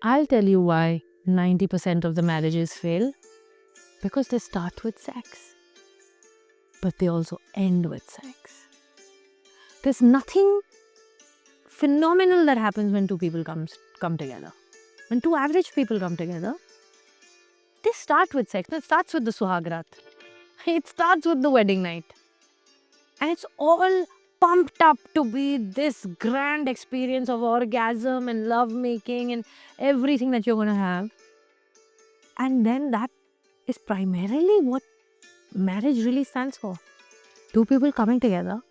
I'll tell you why 90% of the marriages fail. Because they start with sex, but they also end with sex. There's nothing phenomenal that happens when two people come together. When two average people come together, they start with sex. It starts with the suhagrat. It starts with the wedding night. And it's all pumped up to be this grand experience of orgasm and love making and everything that you're going to have. And then that is primarily what marriage really stands for. Two people coming together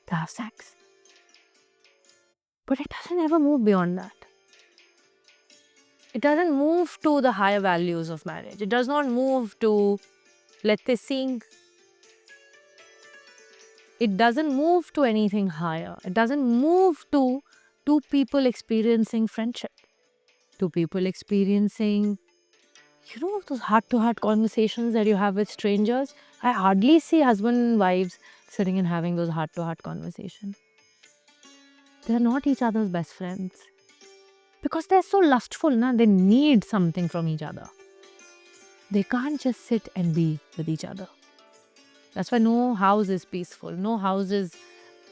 to have sex. But it doesn't ever move beyond that. It doesn't move to the higher values of marriage. It does not move to, let's say, sing. It doesn't move to anything higher. It doesn't move to two people experiencing friendship. Two people experiencing, those heart-to-heart conversations that you have with strangers. I hardly see husband and wives sitting and having those heart-to-heart conversations. They're not each other's best friends. Because they're so lustful, they need something from each other. They can't just sit and be with each other. That's why no house is peaceful. No house is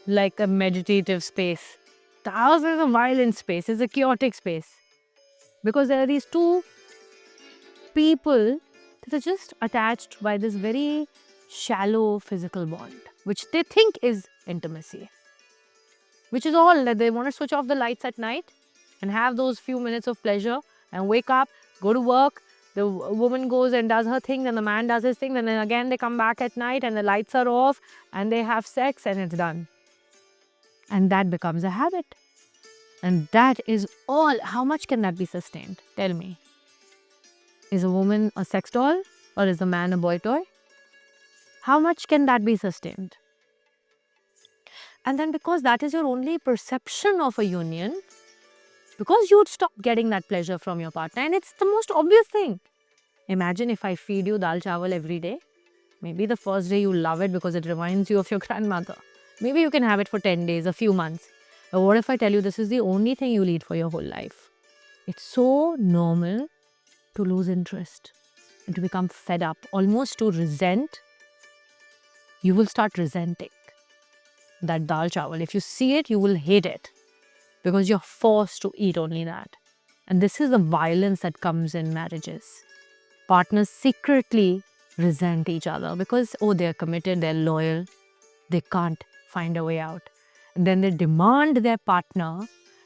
like a meditative space. The house is a violent space. It's a chaotic space. Because there are these two people that are just attached by this very shallow physical bond, which they think is intimacy. Which is all that they want to switch off the lights at night and have those few minutes of pleasure and wake up, go to work. The woman goes and does her thing, then the man does his thing, then again they come back at night and the lights are off and they have sex and it's done. And that becomes a habit. And that is all. How much can that be sustained? Tell me. Is a woman a sex doll or is a man a boy toy? How much can that be sustained? And then because that is your only perception of a union, because you would stop getting that pleasure from your partner, and it's the most obvious thing. Imagine if I feed you dal chawal every day. Maybe the first day you love it because it reminds you of your grandmother. Maybe you can have it for 10 days, a few months. But what if I tell you this is the only thing you'll eat for your whole life? It's so normal to lose interest and to become fed up, almost to resent. You will start resenting that dal chawal. If you see it, you will hate it because you're forced to eat only that. And this is the violence that comes in marriages. Partners secretly resent each other because, they're committed, they're loyal, they can't find a way out. And then they demand their partner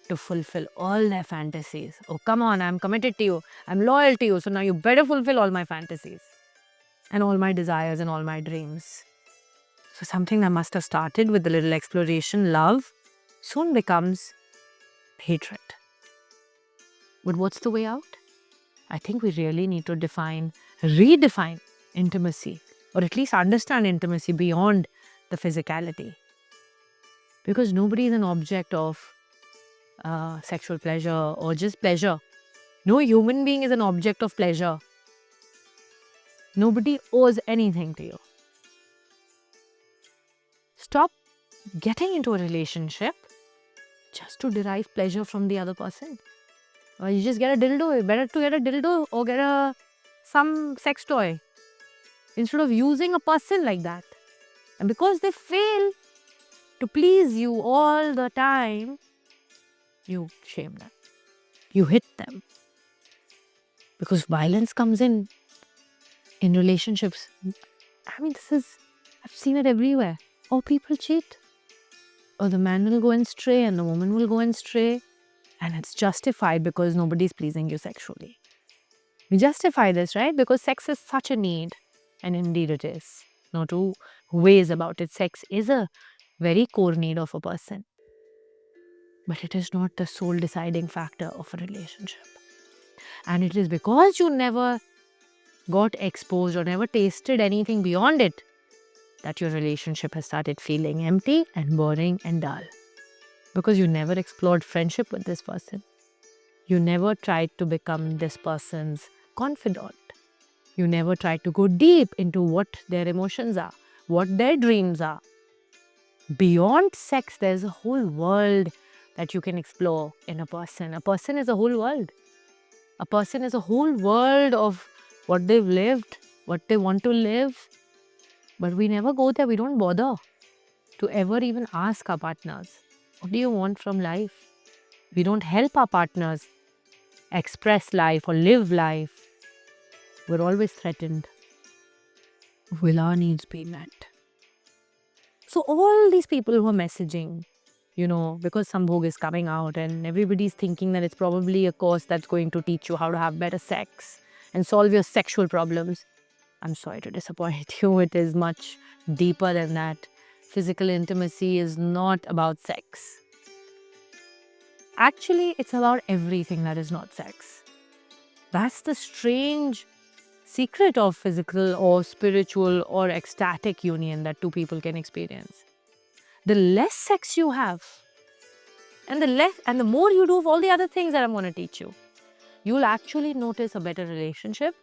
to fulfill all their fantasies. Oh, come on, I'm committed to you, I'm loyal to you, so now you better fulfill all my fantasies and all my desires and all my dreams. So something that must have started with a little exploration, love, soon becomes hatred. But what's the way out? I think we really need to redefine intimacy, or at least understand intimacy beyond the physicality. Because nobody is an object of sexual pleasure or just pleasure. No human being is an object of pleasure. Nobody owes anything to you. Stop getting into a relationship just to derive pleasure from the other person. Or you just get a dildo. Better to get a dildo or get some sex toy instead of using a person like that. And because they fail to please you all the time, you shame them. You hit them. Because violence comes in relationships. I mean, I've seen it everywhere. Or people cheat. Or the man will go and stray and the woman will go and stray. And it's justified because nobody's pleasing you sexually. We justify this, right? Because sex is such a need. And indeed it is. No two ways about it. Sex is a very core need of a person. But it is not the sole deciding factor of a relationship. And it is because you never got exposed or never tasted anything beyond it that your relationship has started feeling empty and boring and dull. Because you never explored friendship with this person. You never tried to become this person's confidant. You never tried to go deep into what their emotions are, what their dreams are. Beyond sex, there's a whole world that you can explore in a person. A person is a whole world. A person is a whole world of what they've lived, what they want to live. But we never go there. We don't bother to ever even ask our partners, what do you want from life? We don't help our partners express life or live life. We're always threatened. Will our needs be met? So all these people who are messaging, because Sambhog is coming out and everybody's thinking that it's probably a course that's going to teach you how to have better sex and solve your sexual problems. I'm sorry to disappoint you. It is much deeper than that. Physical intimacy is not about sex. Actually, it's about everything that is not sex. That's the strange secret of physical or spiritual or ecstatic union that two people can experience. The less sex you have, and the more you do of all the other things that I'm going to teach you, you'll actually notice a better relationship,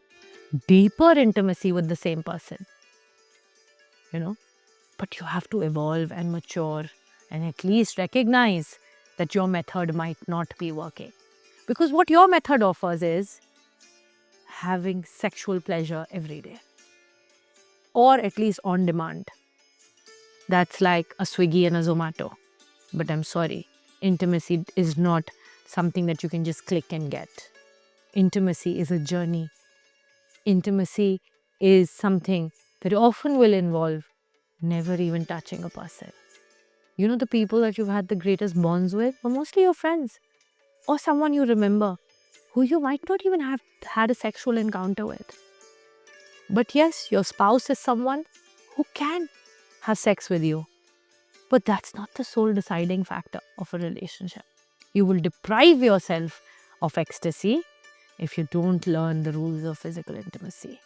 deeper intimacy with the same person. But you have to evolve and mature and at least recognize that your method might not be working. Because what your method offers is having sexual pleasure every day, or at least on demand. That's like a Swiggy and a Zomato. But I'm sorry, intimacy is not something that you can just click and get. Intimacy is a journey. Intimacy is something that often will involve never even touching a person. The people that you've had the greatest bonds with are mostly your friends or someone you remember who you might not even have had a sexual encounter with. But yes, your spouse is someone who can have sex with you. But that's not the sole deciding factor of a relationship. You will deprive yourself of ecstasy if you don't learn the rules of physical intimacy.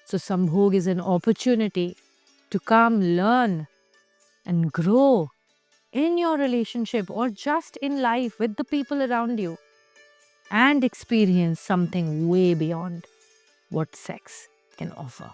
So Sambhog is an opportunity to come learn and grow in your relationship or just in life with the people around you and experience something way beyond what sex can offer.